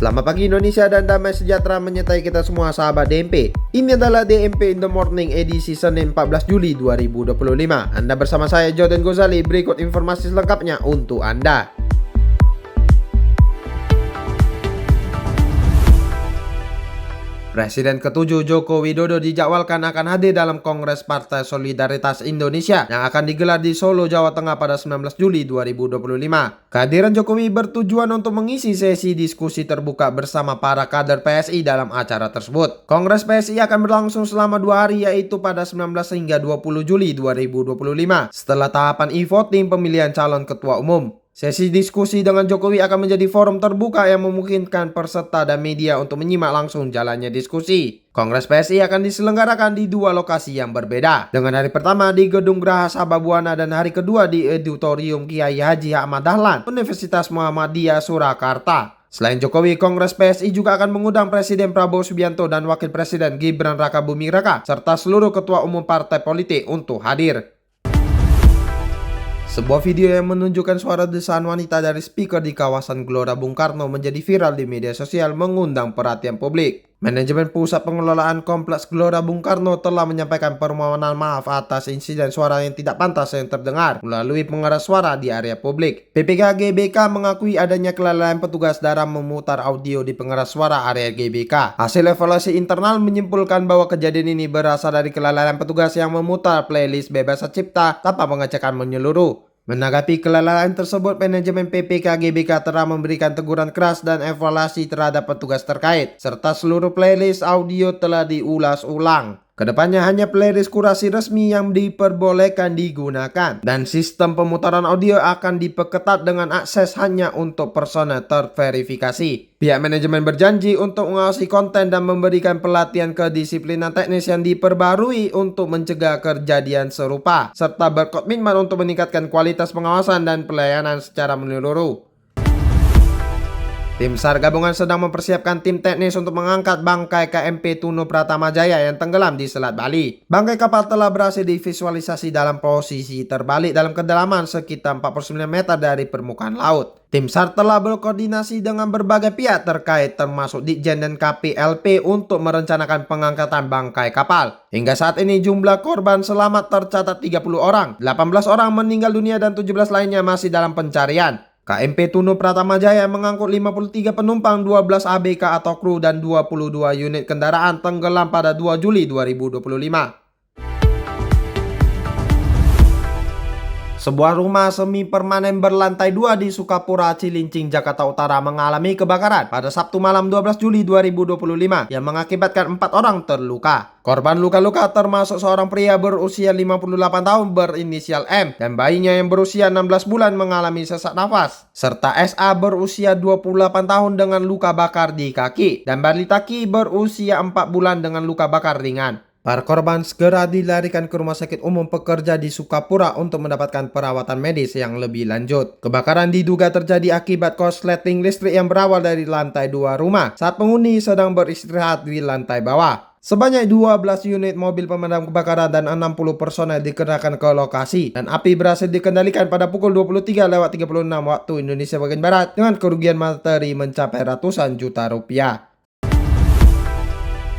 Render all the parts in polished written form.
Selamat pagi Indonesia dan damai sejahtera menyertai kita semua sahabat DMP. Ini adalah DMP in the Morning edisi Senin 14 Juli 2025. Anda bersama saya Jordan Gozali, berikut informasi selengkapnya untuk Anda. Presiden ke-7 Joko Widodo dijadwalkan akan hadir dalam Kongres Partai Solidaritas Indonesia yang akan digelar di Solo, Jawa Tengah pada 19 Juli 2025. Kehadiran Jokowi bertujuan untuk mengisi sesi diskusi terbuka bersama para kader PSI dalam acara tersebut. Kongres PSI akan berlangsung selama 2 hari, yaitu pada 19 hingga 20 Juli 2025 setelah tahapan e-voting pemilihan calon ketua umum. Sesi diskusi dengan Jokowi akan menjadi forum terbuka yang memungkinkan peserta dan media untuk menyimak langsung jalannya diskusi. Kongres PSI akan diselenggarakan di 2 lokasi yang berbeda, dengan hari pertama di Gedung Geraha Sababwana dan hari kedua di Auditorium Kiai Haji Ahmad Dahlan, Universitas Muhammadiyah Surakarta. Selain Jokowi, Kongres PSI juga akan mengundang Presiden Prabowo Subianto dan Wakil Presiden Gibran Rakabuming Raka, serta seluruh ketua umum partai politik untuk hadir. Sebuah video yang menunjukkan suara desaan wanita dari speaker di kawasan Gelora Bung Karno menjadi viral di media sosial, mengundang perhatian publik. Manajemen Pusat Pengelolaan Kompleks Gelora Bung Karno telah menyampaikan permohonan maaf atas insiden suara yang tidak pantas yang terdengar melalui pengeras suara di area publik. PPK GBK mengakui adanya kelalaian petugas dalam memutar audio di pengeras suara area GBK. Hasil evaluasi internal menyimpulkan bahwa kejadian ini berasal dari kelalaian petugas yang memutar playlist bebas cipta tanpa pengecekan menyeluruh. Menanggapi kelalaian tersebut, manajemen PPK GBK telah memberikan teguran keras dan evaluasi terhadap petugas terkait, serta seluruh playlist audio telah diulas ulang. Kedepannya hanya playlist kurasi resmi yang diperbolehkan digunakan, dan sistem pemutaran audio akan diperketat dengan akses hanya untuk personel terverifikasi. Pihak manajemen berjanji untuk mengawasi konten dan memberikan pelatihan kedisiplinan teknis yang diperbarui untuk mencegah kejadian serupa, serta berkomitmen untuk meningkatkan kualitas pengawasan dan pelayanan secara menyeluruh. Tim SAR gabungan sedang mempersiapkan tim teknis untuk mengangkat bangkai KMP Tunu Pratama Jaya yang tenggelam di Selat Bali. Bangkai kapal telah berhasil divisualisasi dalam posisi terbalik dalam kedalaman sekitar 49 meter dari permukaan laut. Tim SAR telah berkoordinasi dengan berbagai pihak terkait termasuk Ditjen dan KPLP untuk merencanakan pengangkatan bangkai kapal. Hingga saat ini jumlah korban selamat tercatat 30 orang, 18 orang meninggal dunia dan 17 lainnya masih dalam pencarian. KMP Tunu Pratama Jaya mengangkut 53 penumpang, 12 ABK atau kru dan 22 unit kendaraan tenggelam pada 2 Juli 2025. Sebuah rumah semi permanen berlantai 2 di Sukapura, Cilincing, Jakarta Utara mengalami kebakaran pada Sabtu malam 12 Juli 2025 yang mengakibatkan 4 orang terluka. Korban luka-luka termasuk seorang pria berusia 58 tahun berinisial M dan bayinya yang berusia 16 bulan mengalami sesak nafas, serta SA berusia 28 tahun dengan luka bakar di kaki dan balita Ki berusia 4 bulan dengan luka bakar ringan. Para korban segera dilarikan ke Rumah Sakit Umum Pekerja di Sukapura untuk mendapatkan perawatan medis yang lebih lanjut. Kebakaran diduga terjadi akibat korsleting listrik yang berawal dari lantai 2 rumah saat penghuni sedang beristirahat di lantai bawah. Sebanyak 12 unit mobil pemadam kebakaran dan 60 personel dikerahkan ke lokasi dan api berhasil dikendalikan pada pukul 23.36 waktu Indonesia bagian Barat dengan kerugian materi mencapai ratusan juta rupiah.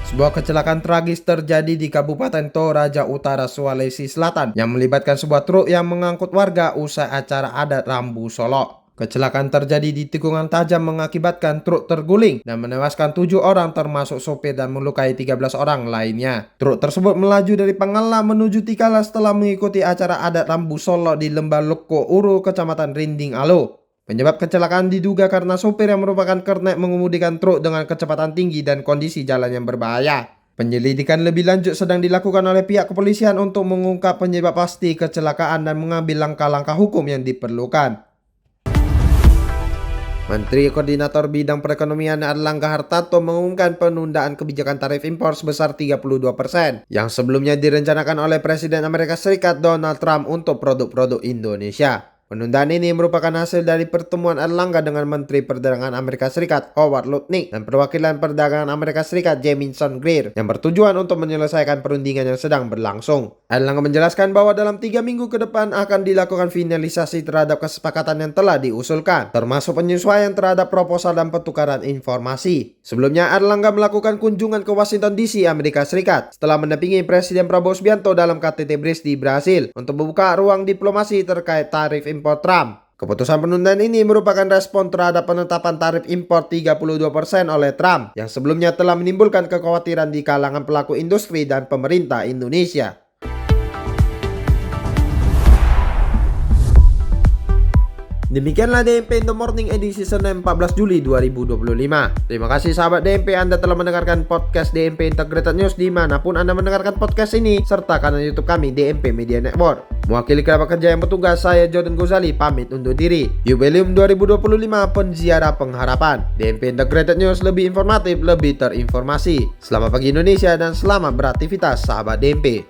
Sebuah kecelakaan tragis terjadi di Kabupaten Toraja Utara, Sulawesi Selatan yang melibatkan sebuah truk yang mengangkut warga usai acara adat Rambu Solo. Kecelakaan terjadi di tikungan tajam mengakibatkan truk terguling dan menewaskan 7 orang termasuk sopir dan melukai 13 orang lainnya. Truk tersebut melaju dari Pangala menuju Tikala setelah mengikuti acara adat Rambu Solo di Lembah Loko Uru, Kecamatan Rinding Alo. Penyebab kecelakaan diduga karena sopir yang merupakan kernet mengemudikan truk dengan kecepatan tinggi dan kondisi jalan yang berbahaya. Penyelidikan lebih lanjut sedang dilakukan oleh pihak kepolisian untuk mengungkap penyebab pasti kecelakaan dan mengambil langkah-langkah hukum yang diperlukan. Menteri Koordinator Bidang Perekonomian Airlangga Hartarto mengumumkan penundaan kebijakan tarif impor sebesar 32% yang sebelumnya direncanakan oleh Presiden Amerika Serikat Donald Trump untuk produk-produk Indonesia. Penundaan ini merupakan hasil dari pertemuan Erlangga dengan Menteri Perdagangan Amerika Serikat Howard Lutnick dan perwakilan perdagangan Amerika Serikat Jamieson Greer yang bertujuan untuk menyelesaikan perundingan yang sedang berlangsung. Erlangga menjelaskan bahwa dalam 3 minggu ke depan akan dilakukan finalisasi terhadap kesepakatan yang telah diusulkan, termasuk penyesuaian terhadap proposal dan pertukaran informasi. Sebelumnya, Erlangga melakukan kunjungan ke Washington DC, Amerika Serikat setelah mendampingi Presiden Prabowo Subianto dalam KTT BRICS di Brasil untuk membuka ruang diplomasi terkait tarif impor Trump. Keputusan penundaan ini merupakan respon terhadap penetapan tarif impor 32% oleh Trump yang sebelumnya telah menimbulkan kekhawatiran di kalangan pelaku industri dan pemerintah Indonesia. Demikianlah DMP In The Morning edisi Senin 14 Juli 2025. Terima kasih sahabat DMP, Anda telah mendengarkan podcast DMP Integrated News dimanapun Anda mendengarkan podcast ini, serta kanal YouTube kami DMP Media Network. Mewakili kerabat kerja yang bertugas, saya Jordan Gozali pamit undur diri. Jubileum 2025 Penziarah Pengharapan. DMP Integrated News, lebih informatif, lebih terinformasi. Selamat pagi Indonesia dan selamat beraktivitas sahabat DMP.